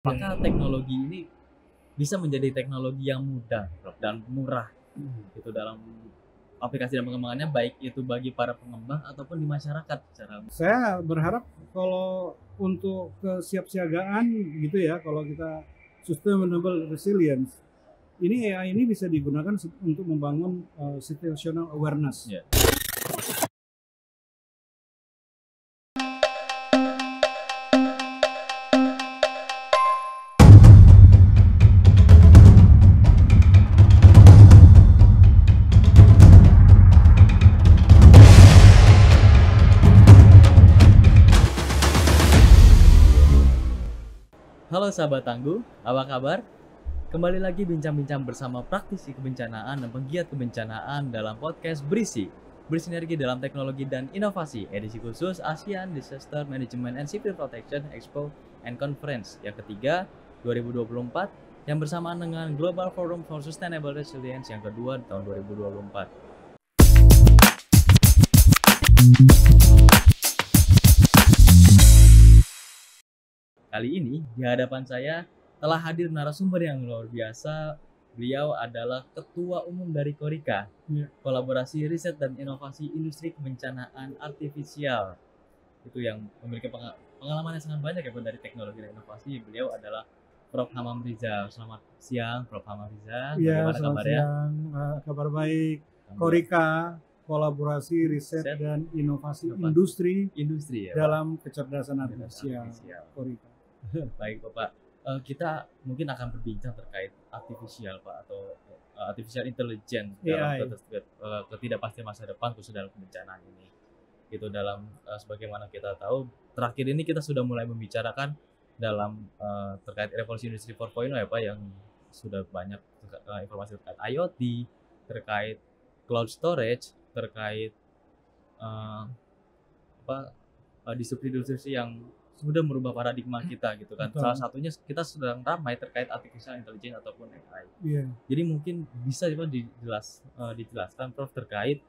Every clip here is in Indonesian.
Maka teknologi ini bisa menjadi teknologi yang mudah, Prof, dan murah gitu dalam aplikasi dan pengembangannya, baik itu bagi para pengembang ataupun di masyarakat secara Saya berharap kalau untuk kesiapsiagaan gitu ya, kalau kita sustainable resilience, ini AI ini bisa digunakan untuk membangun situational awareness. ya. Halo sahabat Tangguh, apa kabar? Kembali lagi bincang-bincang bersama praktisi kebencanaan dan penggiat kebencanaan dalam podcast Bersinergi dalam teknologi dan inovasi, edisi khusus ASEAN Disaster Management and Civil Protection Expo and Conference yang ketiga 2024 yang bersamaan dengan Global Forum for Sustainable Resilience yang kedua di tahun 2024. Kali ini di hadapan saya telah hadir narasumber yang luar biasa. Beliau adalah Ketua Umum dari KORIKA, Kolaborasi Riset dan Inovasi Industri Kebencanaan Artifisial. Itu yang memiliki pengalaman yang sangat banyak ya dari teknologi dan inovasi. Beliau adalah Prof. Hamam Riza. Selamat siang, Prof. Hamam Riza. Iya, Bagaimana selamat kabarnya? siang. Kabar baik. KORIKA, Kolaborasi Riset dan Inovasi Industri ya, dalam Kecerdasan Artifisial. KORIKA. Baik Bapak, kita mungkin akan berbincang terkait artifisial Pak, atau artificial intelligence dalam ketidakpastian masa depan khusus dalam kebencanaan ini. Itu dalam sebagaimana kita tahu, terakhir ini kita sudah mulai membicarakan dalam terkait revolusi industri 4.0 ya Pak, yang sudah banyak informasi terkait IoT, terkait cloud storage, terkait disrupsi yang sudah merubah paradigma kita gitu kan. Betul. Salah satunya kita sedang ramai terkait artificial intelligence ataupun AI. Jadi mungkin bisa dijelaskan Prof terkait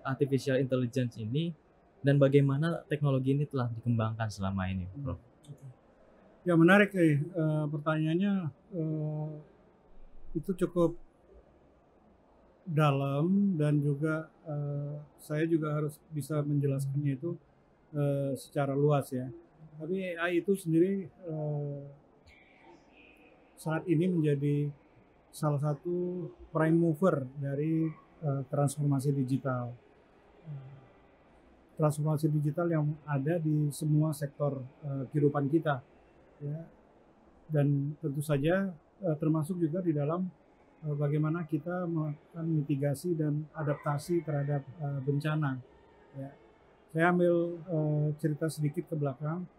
artificial intelligence ini dan bagaimana teknologi ini telah dikembangkan selama ini, Prof. Ya menarik pertanyaannya, itu cukup dalam dan juga saya juga harus bisa menjelaskannya itu secara luas ya. Tapi AI itu sendiri saat ini menjadi salah satu prime mover dari transformasi digital. Transformasi digital yang ada di semua sektor kehidupan kita, ya. Dan tentu saja termasuk juga di dalam bagaimana kita melakukan mitigasi dan adaptasi terhadap bencana. Ya. Saya ambil cerita sedikit ke belakang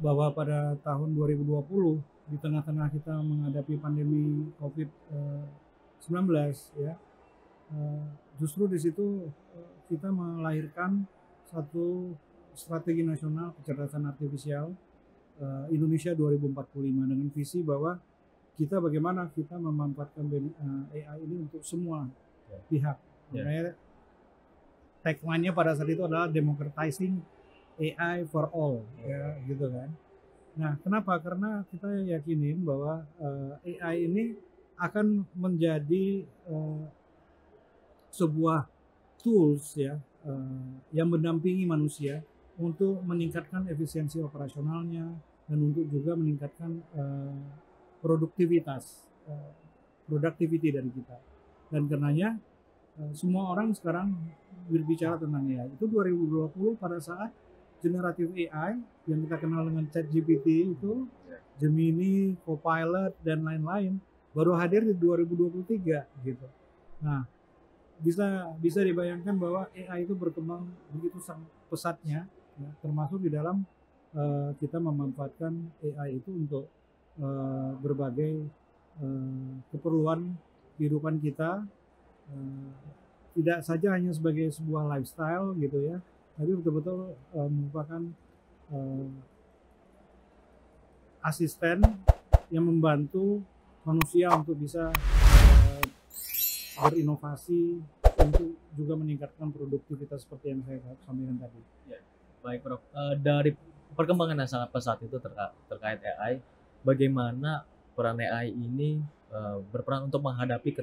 bahwa pada tahun 2020 di tengah-tengah kita menghadapi pandemi COVID-19 ya, justru di situ kita melahirkan satu strategi nasional kecerdasan artifisial Indonesia 2045 dengan visi bahwa kita bagaimana kita memanfaatkan AI ini untuk semua pihak. Makanya tagline-nya pada saat itu adalah democratizing AI for all, ya gitu kan. Nah, kenapa? Karena kita yakinin bahwa AI ini akan menjadi sebuah tools ya yang mendampingi manusia untuk meningkatkan efisiensi operasionalnya dan untuk juga meningkatkan productivity dari kita. Dan karenanya semua orang sekarang berbicara tentang AI. Itu 2020 pada saat generatif AI yang kita kenal dengan ChatGPT itu, Gemini, Copilot dan lain-lain baru hadir di 2023 gitu. Nah, bisa dibayangkan bahwa AI itu berkembang begitu sangat pesatnya, ya, termasuk di dalam kita memanfaatkan AI itu untuk berbagai keperluan kehidupan kita, tidak saja hanya sebagai sebuah lifestyle gitu ya, tapi betul-betul merupakan asisten yang membantu manusia untuk bisa berinovasi, untuk juga meningkatkan produktivitas seperti yang saya sampaikan tadi. Ya, baik Prof. Dari perkembangan yang sangat pesat itu terkait AI, bagaimana peran AI ini berperan untuk menghadapi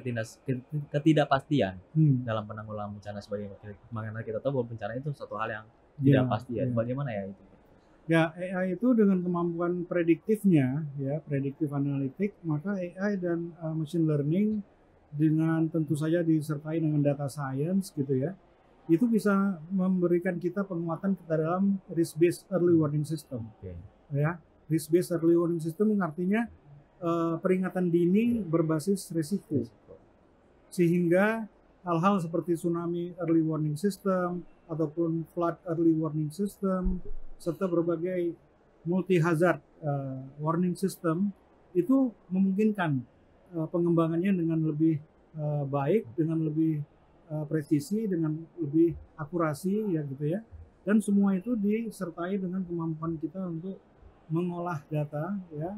ketidakpastian dalam penanggulangan bencana. Sebagaimana kita tahu bahwa bencana itu suatu hal yang tidak pasti ya. Bagaimana ya itu? Ya, AI itu dengan kemampuan prediktifnya, ya, prediktif analitik, maka AI dan machine learning dengan tentu saja disertai dengan data science gitu ya, itu bisa memberikan kita penguatan ke dalam risk-based early warning system. Ya, risk-based early warning system artinya peringatan dini berbasis risiko, sehingga hal-hal seperti tsunami early warning system ataupun flood early warning system serta berbagai multi hazard warning system itu memungkinkan pengembangannya dengan lebih baik, dengan lebih presisi, dengan lebih akurasi ya gitu ya, dan semua itu disertai dengan kemampuan kita untuk mengolah data ya,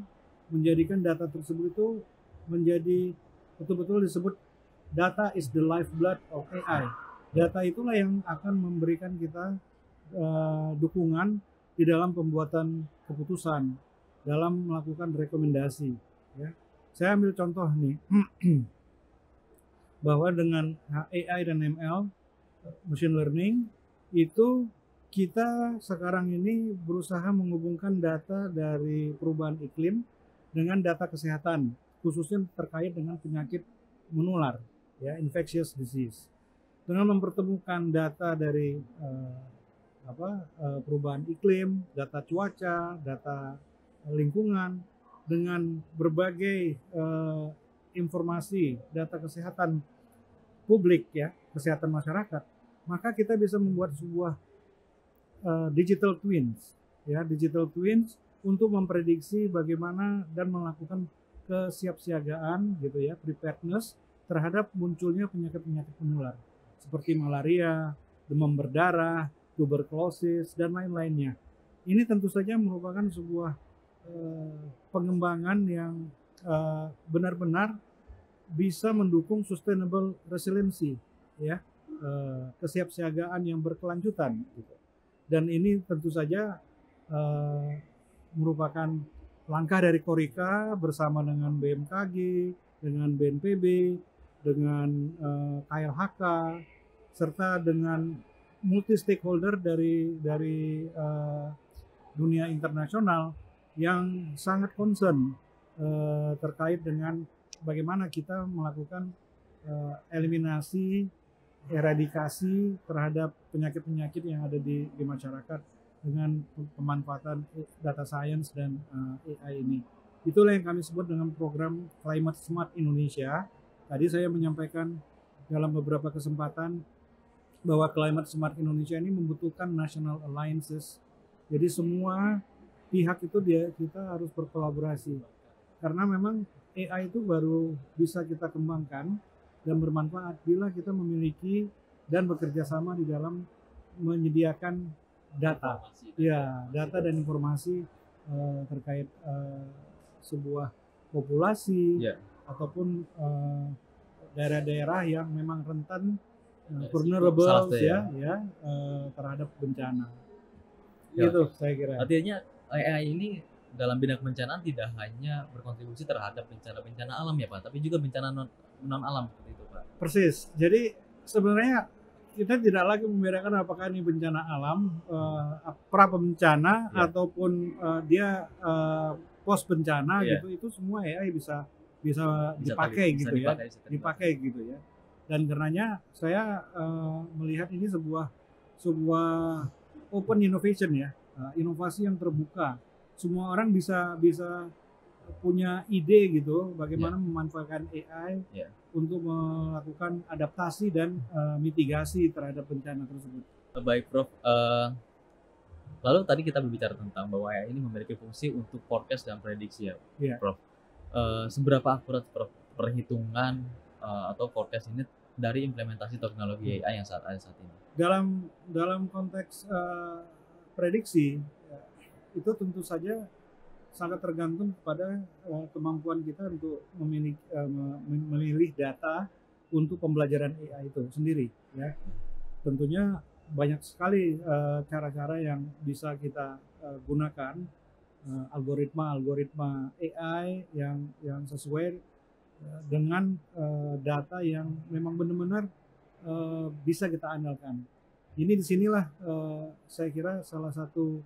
menjadikan data tersebut itu menjadi betul-betul disebut data is the lifeblood of AI. Data itulah yang akan memberikan kita dukungan di dalam pembuatan keputusan, dalam melakukan rekomendasi. Ya. Saya ambil contoh nih, bahwa dengan AI dan ML, machine learning, itu kita sekarang ini berusaha menghubungkan data dari perubahan iklim dengan data kesehatan, khususnya terkait dengan penyakit menular, ya, infectious disease. Dengan mempertemukan data dari perubahan iklim, data cuaca, data lingkungan, dengan berbagai informasi, data kesehatan publik ya, kesehatan masyarakat, maka kita bisa membuat sebuah digital twins, ya, digital twins untuk memprediksi bagaimana dan melakukan kesiapsiagaan gitu ya, preparedness terhadap munculnya penyakit-penyakit menular seperti malaria, demam berdarah, tuberkulosis dan lain-lainnya. Ini tentu saja merupakan sebuah pengembangan yang benar-benar bisa mendukung sustainable resiliency, ya, kesiapsiagaan yang berkelanjutan. Gitu. Dan ini tentu saja merupakan langkah dari Korika bersama dengan BMKG, dengan BNPB, dengan KLHK, serta dengan multi stakeholder dari dunia internasional yang sangat concern terkait dengan bagaimana kita melakukan eliminasi, eradikasi terhadap penyakit-penyakit yang ada di masyarakat dengan pemanfaatan data science dan AI ini. Itulah yang kami sebut dengan program Climate Smart Indonesia. Tadi saya menyampaikan dalam beberapa kesempatan bahwa Climate Smart Indonesia ini membutuhkan national alliances. Jadi semua pihak itu kita harus berkolaborasi. Karena memang AI itu baru bisa kita kembangkan dan bermanfaat bila kita memiliki dan bekerja sama di dalam menyediakan data, ya, data dan informasi terkait sebuah populasi ataupun daerah-daerah yang memang rentan vulnerable ya terhadap bencana. Gitu saya kira. Artinya AI ini dalam bidang kebencanaan tidak hanya berkontribusi terhadap bencana-bencana alam ya Pak, tapi juga bencana non alam seperti itu Pak. Persis. Jadi sebenarnya kita tidak lagi membedakan apakah ini bencana alam, pra bencana ataupun dia pos bencana gitu, itu semua AI bisa dipakai gitu ya, dipakai gitu ya. Dan karenanya saya melihat ini sebuah open innovation ya, inovasi yang terbuka. Semua orang bisa punya ide gitu bagaimana memanfaatkan AI untuk melakukan adaptasi dan mitigasi terhadap bencana tersebut. Baik Prof, lalu tadi kita berbicara tentang bahwa AI ini memiliki fungsi untuk forecast dan prediksi ya Prof. Seberapa akurat Prof perhitungan atau forecast ini dari implementasi teknologi AI yang saat ini? Dalam konteks prediksi itu tentu saja sangat tergantung pada kemampuan kita untuk memilih data untuk pembelajaran AI itu sendiri ya. Tentunya banyak sekali cara-cara yang bisa kita gunakan algoritma AI yang sesuai dengan data yang memang benar-benar bisa kita andalkan. Ini disinilah saya kira salah satu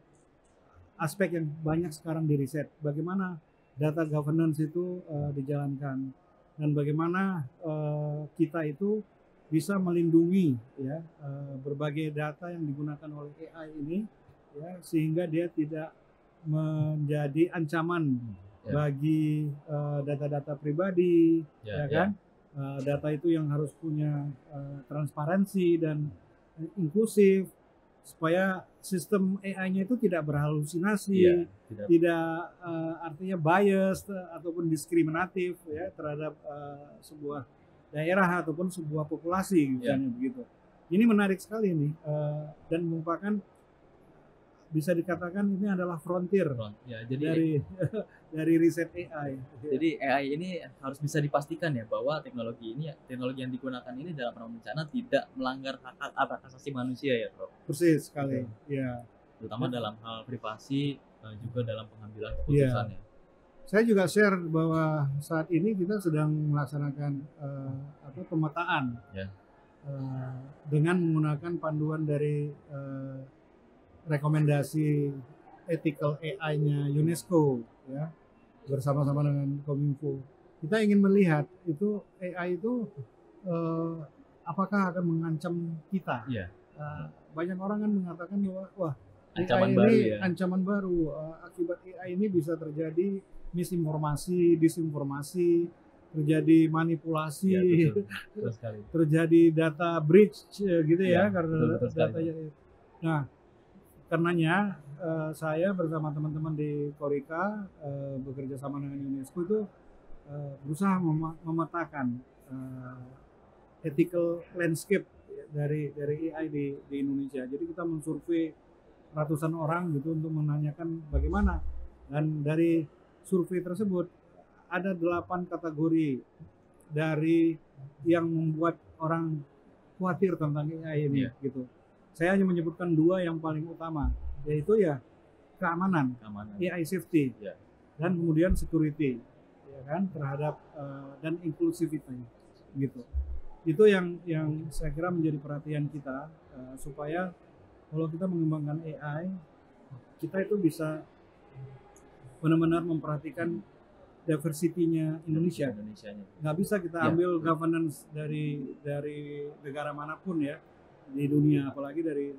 aspek yang banyak sekarang di riset. Bagaimana data governance itu dijalankan dan bagaimana kita itu bisa melindungi ya berbagai data yang digunakan oleh AI ini ya sehingga dia tidak menjadi ancaman bagi data-data pribadi ya kan data itu yang harus punya transparansi dan inklusif supaya sistem AI-nya itu tidak berhalusinasi, tidak artinya bias ataupun diskriminatif ya terhadap sebuah daerah ataupun sebuah populasi misalnya begitu. Ini menarik sekali nih dan merupakan bisa dikatakan ini adalah frontier jadi dari riset AI. Jadi AI ini harus bisa dipastikan ya bahwa teknologi yang digunakan ini dalam penanganan bencana tidak melanggar hak asasi manusia ya, Prof. Persis sekali. Ya. Terutama dalam hal privasi juga dalam pengambilan keputusan ya. Saya juga share bahwa saat ini kita sedang melaksanakan pemetaan dengan menggunakan panduan dari rekomendasi ethical AI-nya UNESCO ya bersama-sama dengan Kominfo. Kita ingin melihat itu AI itu apakah akan mengancam kita. Banyak orang kan mengatakan bahwa wah ancaman AI baru ini ancaman baru akibat AI ini bisa terjadi misinformasi, disinformasi, terjadi manipulasi, betul sekali. terjadi data breach gitu ya karena datanya. Nah, karenanya saya bersama teman-teman di Korika bekerja sama dengan UNESCO itu berusaha memetakan ethical landscape dari AI di Indonesia. Jadi kita mensurvei ratusan orang gitu untuk menanyakan bagaimana, dan dari survei tersebut ada 8 kategori dari yang membuat orang khawatir tentang AI ini gitu. Saya hanya menyebutkan 2 yang paling utama, yaitu ya keamanan. AI safety dan kemudian security ya kan terhadap dan inclusivity gitu. Itu yang saya kira menjadi perhatian kita supaya kalau kita mengembangkan AI kita itu bisa benar-benar memperhatikan diversity-nya Indonesia. Nggak bisa kita ambil governance dari negara manapun ya di dunia, apalagi dari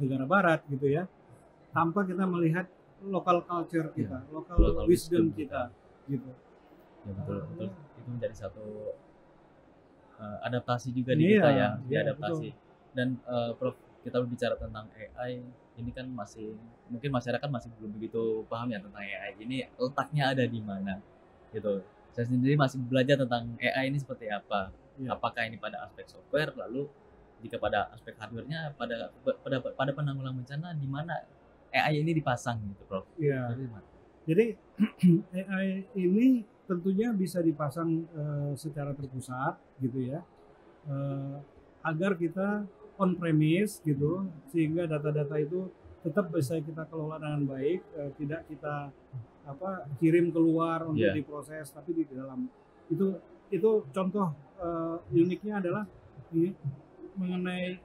negara barat gitu ya, tanpa kita melihat local culture kita, local wisdom kita gitu. Ya betul. Itu menjadi satu adaptasi juga di kita ya, diadaptasi. Dan Prof, kita berbicara tentang AI ini kan mungkin masyarakat masih belum begitu paham ya tentang AI ini letaknya ada di mana gitu. Saya sendiri masih belajar tentang AI ini seperti apa. Apakah ini pada aspek software, lalu jika pada aspek hardware-nya pada penanggulangan bencana di mana AI ini dipasang gitu, Prof. Iya. Jadi AI ini tentunya bisa dipasang secara terpusat gitu ya. Agar kita on premise gitu sehingga data-data itu tetap bisa kita kelola dengan baik, tidak kita kirim keluar untuk diproses, tapi di dalam itu contoh uniknya adalah mengenai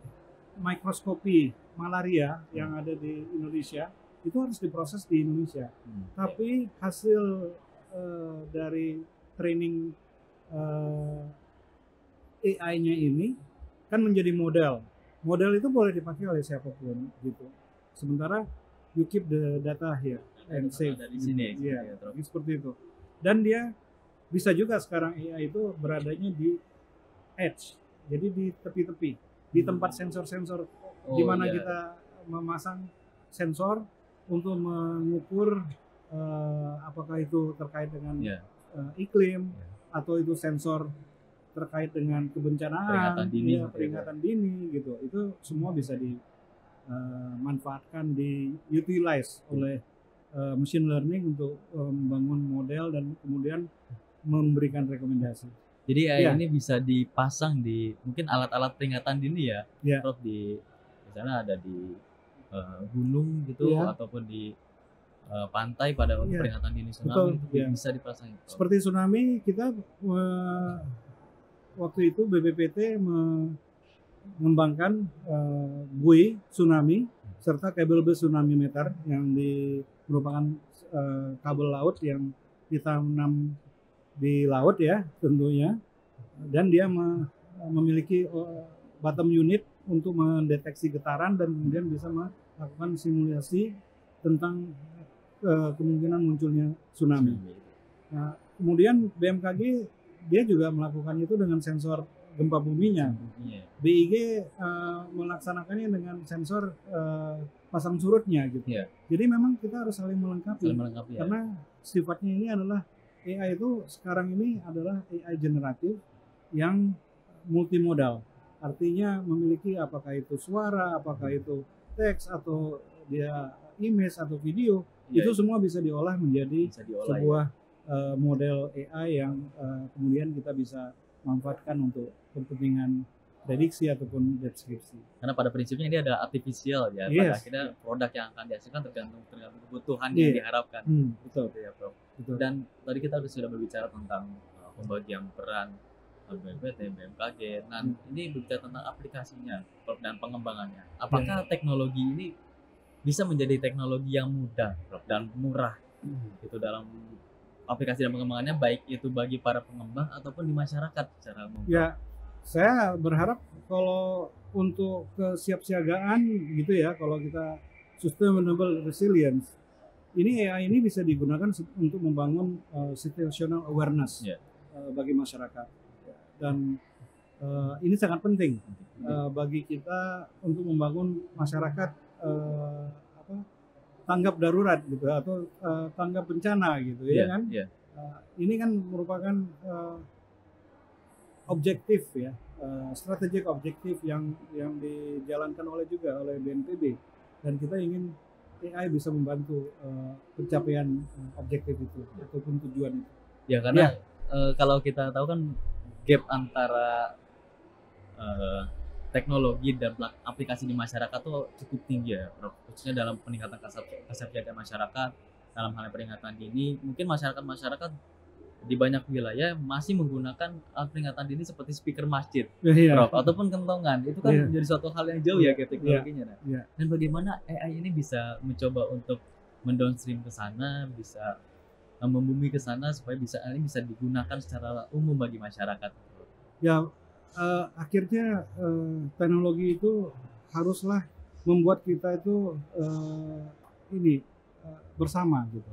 mikroskopi malaria yang ada di Indonesia itu harus diproses di Indonesia, tapi hasil dari training AI-nya ini kan menjadi model itu boleh dipakai oleh siapapun gitu. Sementara you keep the data here and save di sini. Seperti itu. Dan dia bisa juga sekarang AI itu beradanya di edge, jadi di tepi-tepi, di tempat sensor-sensor di mana kita memasang sensor untuk mengukur apakah itu terkait dengan iklim atau itu sensor terkait dengan kebencanaan, peringatan dini gitu. Itu semua bisa dimanfaatkan, diutilize oleh machine learning untuk membangun model dan kemudian memberikan rekomendasi. Jadi AI ini bisa dipasang di mungkin alat-alat peringatan dini ya, Prof, di misalnya ada di gunung gitu ataupun di pantai pada peringatan dini tsunami itu bisa dipasang. Seperti tsunami kita waktu itu BPPT mengembangkan buoy tsunami serta kabel bus tsunami meter yang merupakan kabel laut yang ditanam di laut ya tentunya, dan dia memiliki bottom unit untuk mendeteksi getaran dan kemudian bisa melakukan simulasi tentang kemungkinan munculnya tsunami. Nah, kemudian BMKG dia juga melakukan itu dengan sensor gempa buminya. BIG melaksanakannya dengan sensor pasang surutnya gitu. Jadi memang kita harus saling melengkapi karena sifatnya ini adalah AI itu sekarang ini adalah AI generatif yang multimodal. Artinya memiliki apakah itu suara, apakah itu teks atau dia image atau video, itu semua bisa diolah menjadi sebuah model AI yang kemudian kita bisa manfaatkan untuk kepentingan prediksi ataupun deskripsi. Karena pada prinsipnya ini adalah artificial ya, pada akhirnya produk yang akan dihasilkan tergantung kebutuhan yang diharapkan. Betul ya, Prof. Betul. Dan tadi kita sudah berbicara tentang pembagian peran BPPT, BMKG. Nah, ini berbicara tentang aplikasinya dan pengembangannya. Apakah teknologi ini bisa menjadi teknologi yang mudah, Prof, dan murah itu dalam aplikasi dan pengembangannya, baik itu bagi para pengembang ataupun di masyarakat secara umum? Ya, saya berharap kalau untuk kesiapsiagaan gitu ya, kalau kita sustainable resilience, ini AI ini bisa digunakan untuk membangun situational awareness bagi masyarakat. Dan ini sangat penting bagi kita untuk membangun masyarakat tanggap darurat gitu atau tanggap bencana gitu ya kan. Ini kan merupakan objektif ya, strategic objektif yang dijalankan oleh BNPB, dan kita ingin AI bisa membantu pencapaian objektif itu ataupun tujuan itu. Ya karena kalau kita tahu kan gap antara teknologi dan aplikasi di masyarakat tuh cukup tinggi ya, Prof. Khususnya dalam peningkatan kesiapsiagaan masyarakat dalam hal peringatan dini. Mungkin masyarakat di banyak wilayah masih menggunakan peringatan dini seperti speaker masjid, Prof, ataupun kentongan. Itu kan menjadi suatu hal yang jauh ya ke teknologinya. Dan bagaimana AI ini bisa mencoba untuk mendownstream ke sana, bisa membumi ke sana supaya ini bisa digunakan secara umum bagi masyarakat. Ya, akhirnya teknologi itu haruslah membuat kita itu bersama gitu.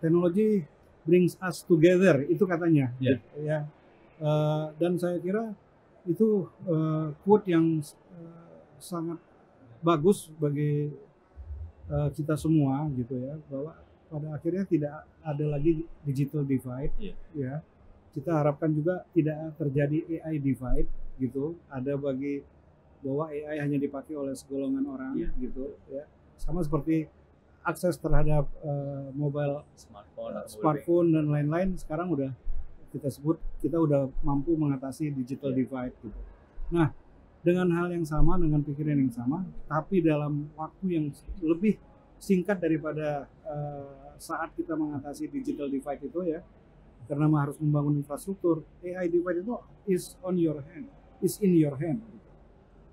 Teknologi brings us together, itu katanya. Ya. Dan saya kira itu quote yang sangat bagus bagi kita semua gitu ya, bahwa pada akhirnya tidak ada lagi digital divide. Ya. Kita harapkan juga tidak terjadi AI divide gitu. Ada bahwa AI hanya dipakai oleh segolongan orang gitu ya. Sama seperti akses terhadap mobile smartphone dan lain-lain sekarang udah kita udah mampu mengatasi digital divide gitu. Nah, dengan hal yang sama, dengan pikiran yang sama, tapi dalam waktu yang lebih singkat daripada saat kita mengatasi digital divide itu ya, karena harus membangun infrastruktur, AI divide itu is in your hand gitu.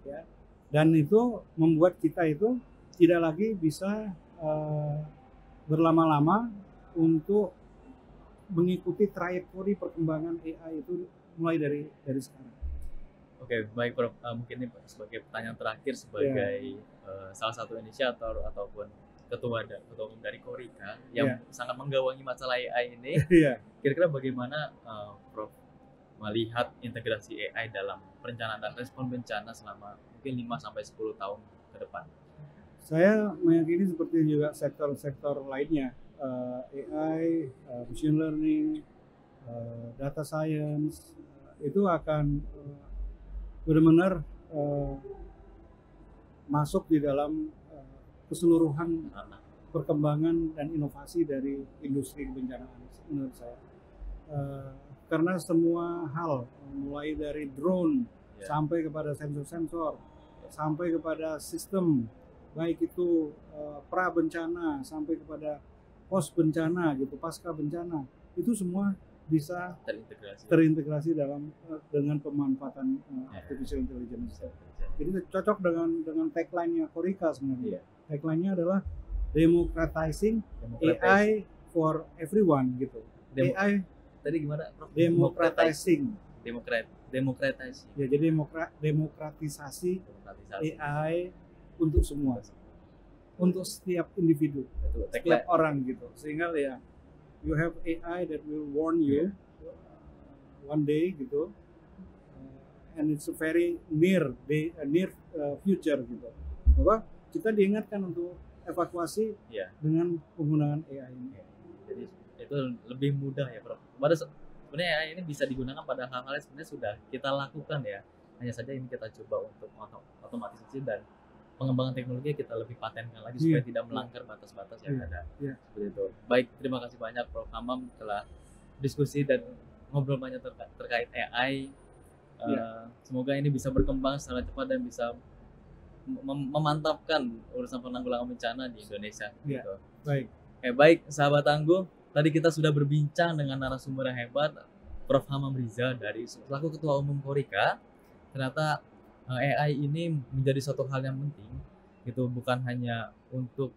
Ya. Dan itu membuat kita itu tidak lagi bisa berlama-lama untuk mengikuti trajektori perkembangan AI itu mulai dari sekarang. Oke, baik Prof. Mungkin ini sebagai pertanyaan terakhir sebagai salah satu inisiator ataupun ketua umum dari Korika yang sangat menggawangi masalah AI ini. Kira-kira bagaimana Prof melihat integrasi AI dalam perencanaan dan respon bencana selama mungkin 5-10 tahun ke depan? Saya meyakini seperti juga sektor-sektor lainnya, AI, machine learning, data science, itu akan benar-benar masuk di dalam keseluruhan perkembangan dan inovasi dari industri kebencanaan menurut saya. Karena semua hal, mulai dari drone sampai kepada sensor-sensor, sampai kepada sistem baik itu pra bencana sampai kepada post bencana gitu, pasca bencana, itu semua bisa terintegrasi dalam dengan pemanfaatan artificial intelligence. Jadi cocok dengan tagline-nya Korika sebenarnya. Tagline-nya adalah democratizing AI for everyone gitu. AI tadi gimana, Prof? Democratizing. Demokratisasi. Ya, jadi demokratisasi AI untuk semua. Untuk setiap individu, setiap orang gitu. Sehingga ya you have AI that will warn you one day gitu. And it's a very near future gitu. Bahwa kita diingatkan untuk evakuasi dengan penggunaan AI ini. Jadi itu lebih mudah ya, Prof. Sebenarnya AI ini bisa digunakan pada hal-hal yang sebenarnya sudah kita lakukan ya. Hanya saja ini kita coba untuk otomatisasi dan pengembangan teknologi kita lebih patenkan lagi supaya tidak melanggar batas-batas yang ada. Seperti itu. Baik, terima kasih banyak Prof. Hamam telah diskusi dan ngobrol banyak terkait AI. Semoga ini bisa berkembang secara cepat dan bisa memantapkan urusan penanggulangan bencana di Indonesia. Gitu. Baik, sahabat tangguh. Tadi kita sudah berbincang dengan narasumber yang hebat, Prof. Hamam Riza dari selaku Ketua Umum Korika. Ternyata AI ini menjadi suatu hal yang penting, gitu, bukan hanya untuk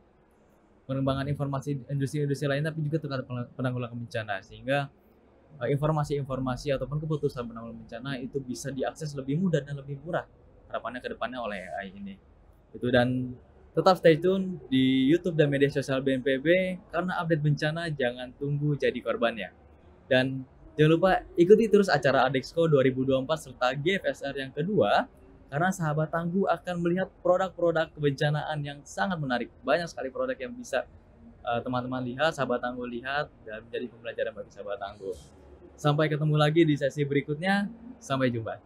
pengembangan informasi industri-industri lain, tapi juga terkait penanggulangan bencana, sehingga informasi-informasi ataupun keputusan penanggulangan bencana itu bisa diakses lebih mudah dan lebih murah harapannya ke depannya oleh AI ini. Itu, dan tetap stay tune di YouTube dan media sosial BNPB karena update bencana jangan tunggu jadi korbannya. Dan jangan lupa ikuti terus acara Adexco 2024 serta GFSR yang kedua karena sahabat tangguh akan melihat produk-produk kebencanaan yang sangat menarik. Banyak sekali produk yang bisa teman-teman lihat, sahabat tangguh lihat dan menjadi pembelajaran bagi sahabat tangguh. Sampai ketemu lagi di sesi berikutnya. Sampai jumpa.